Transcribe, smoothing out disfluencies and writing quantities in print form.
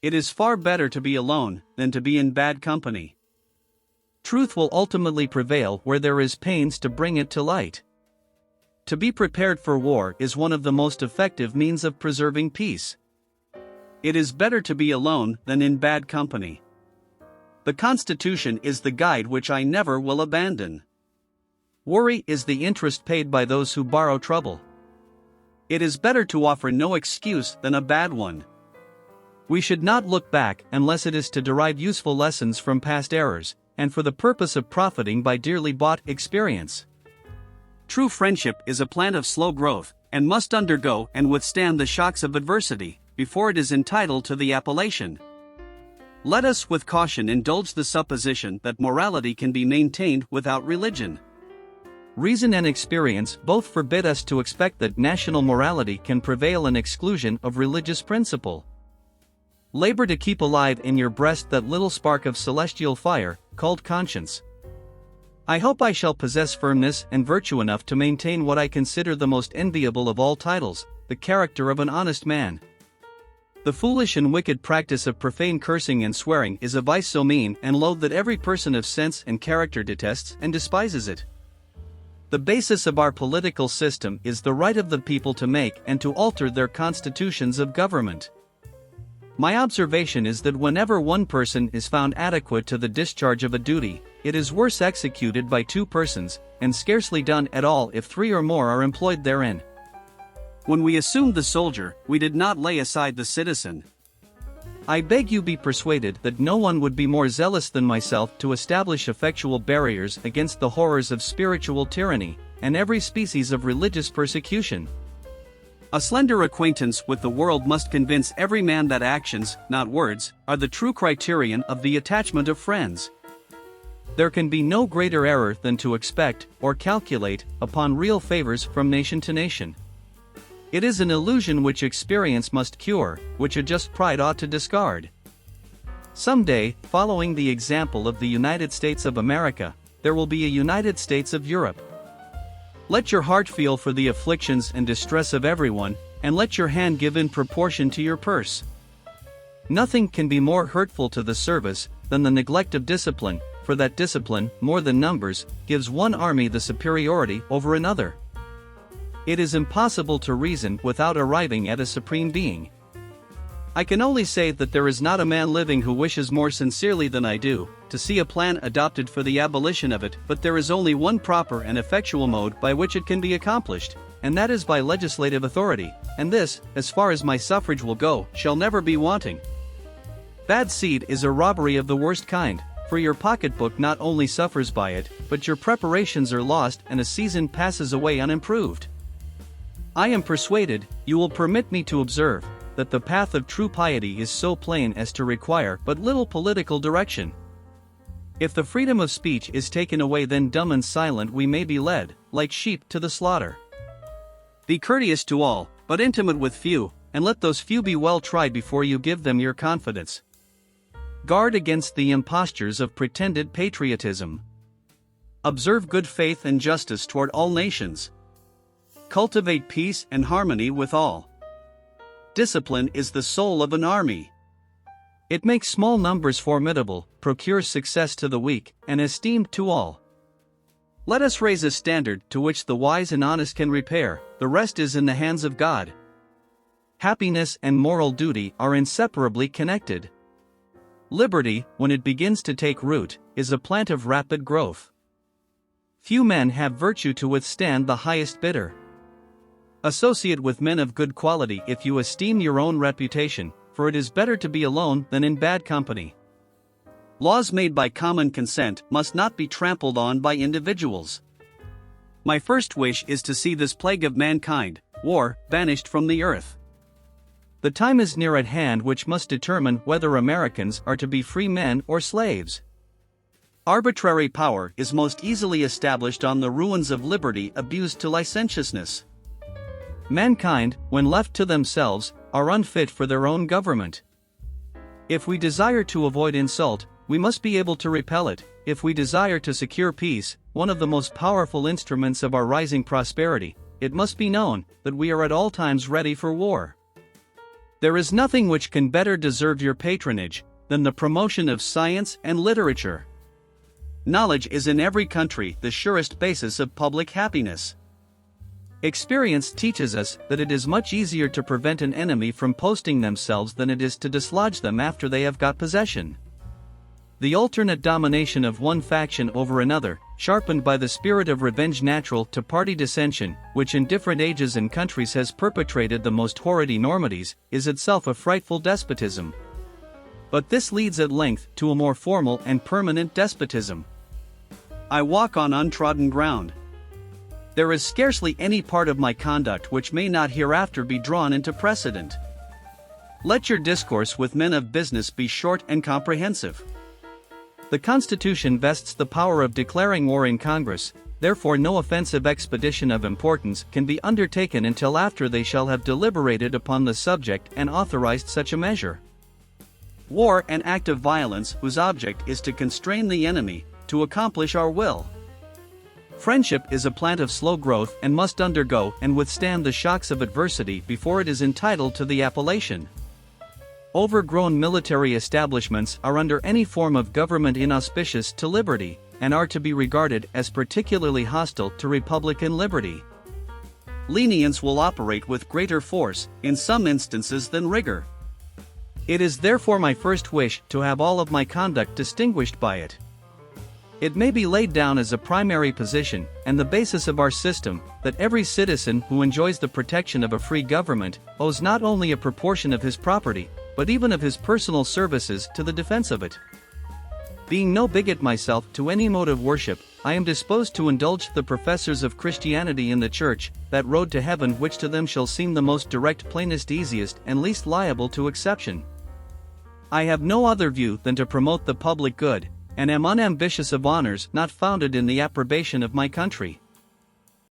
It is far better to be alone than to be in bad company. Truth will ultimately prevail where there is pains to bring it to light. To be prepared for war is one of the most effective means of preserving peace. It is better to be alone than in bad company. The Constitution is the guide which I never will abandon. Worry is the interest paid by those who borrow trouble. It is better to offer no excuse than a bad one. We should not look back unless it is to derive useful lessons from past errors, and for the purpose of profiting by dearly bought experience. True friendship is a plant of slow growth, and must undergo and withstand the shocks of adversity, before it is entitled to the appellation. Let us with caution indulge the supposition that morality can be maintained without religion. Reason and experience both forbid us to expect that national morality can prevail in exclusion of religious principle. Labor to keep alive in your breast that little spark of celestial fire, called conscience. I hope I shall possess firmness and virtue enough to maintain what I consider the most enviable of all titles, the character of an honest man. The foolish and wicked practice of profane cursing and swearing is a vice so mean and low that every person of sense and character detests and despises it. The basis of our political system is the right of the people to make and to alter their constitutions of government. My observation is that whenever one person is found adequate to the discharge of a duty, it is worse executed by two persons, and scarcely done at all if three or more are employed therein. When we assumed the soldier, we did not lay aside the citizen. I beg you be persuaded that no one would be more zealous than myself to establish effectual barriers against the horrors of spiritual tyranny, and every species of religious persecution. A slender acquaintance with the world must convince every man that actions, not words, are the true criterion of the attachment of friends. There can be no greater error than to expect, or calculate, upon real favors from nation to nation. It is an illusion which experience must cure, which a just pride ought to discard. Some day, following the example of the United States of America, there will be a United States of Europe. Let your heart feel for the afflictions and distress of everyone, and let your hand give in proportion to your purse. Nothing can be more hurtful to the service than the neglect of discipline, for that discipline, more than numbers, gives one army the superiority over another. It is impossible to reason without arriving at a supreme being. I can only say that there is not a man living who wishes more sincerely than I do to see a plan adopted for the abolition of it, but there is only one proper and effectual mode by which it can be accomplished, and that is by legislative authority, and this, as far as my suffrage will go, shall never be wanting. Bad seed is a robbery of the worst kind, for your pocketbook not only suffers by it, but your preparations are lost and a season passes away unimproved. I am persuaded, you will permit me to observe, that the path of true piety is so plain as to require but little political direction. If the freedom of speech is taken away, then dumb and silent we may be led, like sheep, to the slaughter. Be courteous to all, but intimate with few, and let those few be well tried before you give them your confidence. Guard against the impostures of pretended patriotism. Observe good faith and justice toward all nations. Cultivate peace and harmony with all. Discipline is the soul of an army. It makes small numbers formidable, procures success to the weak, and esteemed to all. Let us raise a standard to which the wise and honest can repair, the rest is in the hands of God. Happiness and moral duty are inseparably connected. Liberty, when it begins to take root, is a plant of rapid growth. Few men have virtue to withstand the highest bidder. Associate with men of good quality if you esteem your own reputation, for it is better to be alone than in bad company. Laws made by common consent must not be trampled on by individuals. My first wish is to see this plague of mankind, war, banished from the earth. The time is near at hand which must determine whether Americans are to be free men or slaves. Arbitrary power is most easily established on the ruins of liberty abused to licentiousness. Mankind, when left to themselves, are unfit for their own government. If we desire to avoid insult, we must be able to repel it. If we desire to secure peace, one of the most powerful instruments of our rising prosperity, it must be known that we are at all times ready for war. There is nothing which can better deserve your patronage than the promotion of science and literature. Knowledge is in every country the surest basis of public happiness. Experience teaches us that it is much easier to prevent an enemy from posting themselves than it is to dislodge them after they have got possession. The alternate domination of one faction over another, sharpened by the spirit of revenge natural to party dissension, which in different ages and countries has perpetrated the most horrid enormities, is itself a frightful despotism. But this leads at length to a more formal and permanent despotism. I walk on untrodden ground. There is scarcely any part of my conduct which may not hereafter be drawn into precedent. Let your discourse with men of business be short and comprehensive. The Constitution vests the power of declaring war in Congress, therefore no offensive expedition of importance can be undertaken until after they shall have deliberated upon the subject and authorized such a measure. War, an act of violence whose object is to constrain the enemy, to accomplish our will. Friendship is a plant of slow growth and must undergo and withstand the shocks of adversity before it is entitled to the appellation. Overgrown military establishments are under any form of government inauspicious to liberty, and are to be regarded as particularly hostile to republican liberty. Lenience will operate with greater force, in some instances, than rigor. It is therefore my first wish to have all of my conduct distinguished by it. It may be laid down as a primary position, and the basis of our system, that every citizen who enjoys the protection of a free government owes not only a proportion of his property, but even of his personal services to the defense of it. Being no bigot myself to any mode of worship, I am disposed to indulge the professors of Christianity in the Church, that road to heaven which to them shall seem the most direct, plainest, easiest, and least liable to exception. I have no other view than to promote the public good, and am unambitious of honors not founded in the approbation of my country.